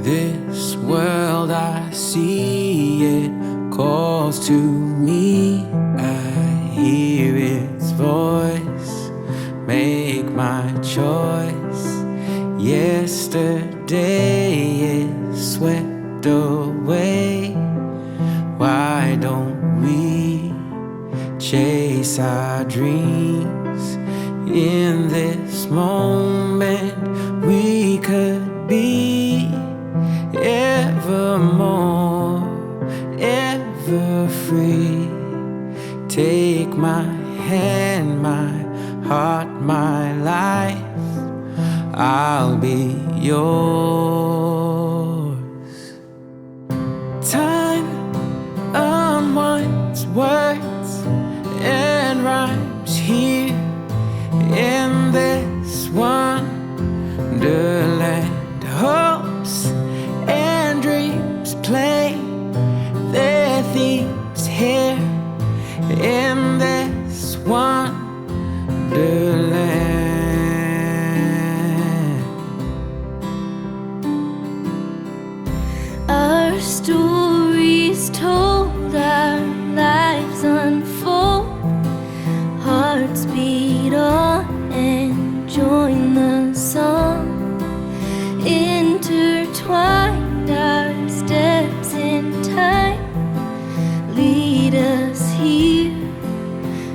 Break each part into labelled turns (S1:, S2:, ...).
S1: This world I see, it calls to me. I hear its voice, make my choice. Yesterday is swept away. Why don't we chase our dreams? In this moment we could be evermore, ever free. Take my hand, my heart, my life, I'll be yours. Time unwinds words and rhymes here in this wonderland. Hopes and dreams play their themes here in this wonderland.
S2: Our stories told, our lives unfold, hearts beat on and join the song. Intertwined our steps in time, lead us here,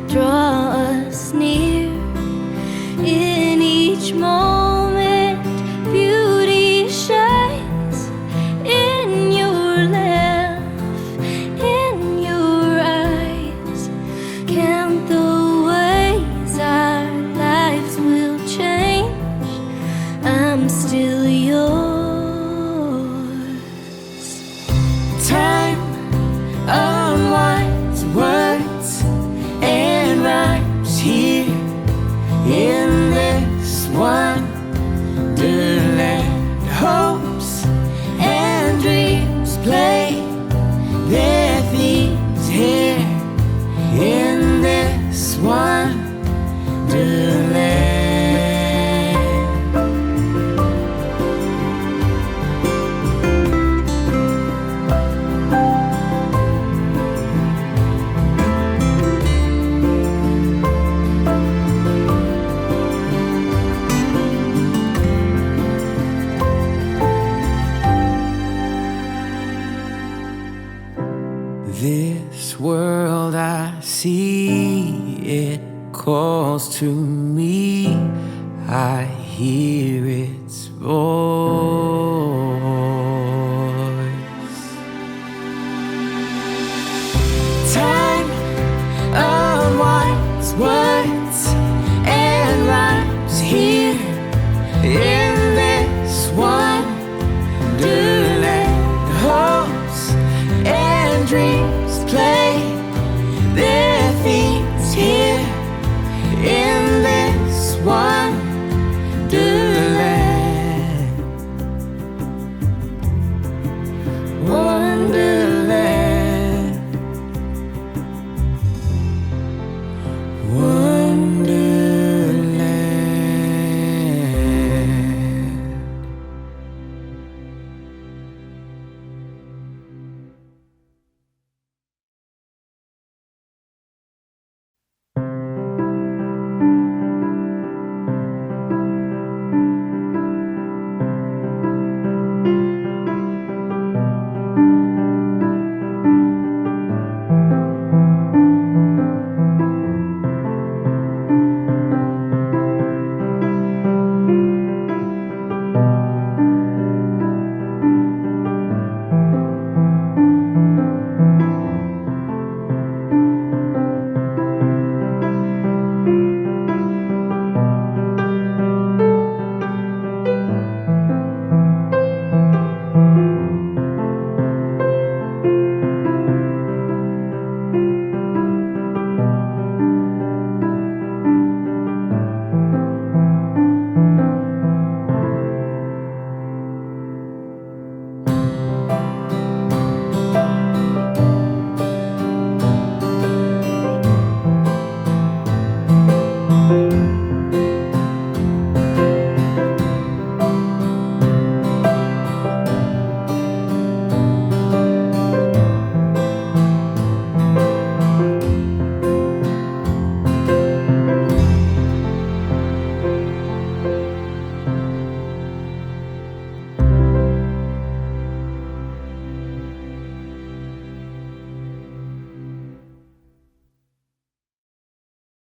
S2: draw us near. In each moment beauty shines, in your laugh, in your eyes. Count the ways our lives will change, I'm still yours.
S1: Time unwinds words and rhymes here in this wonderland. Hopes and dreams play their themes here in this wonderland. This world I see, it calls to me. I hear its voice. Time unwinds words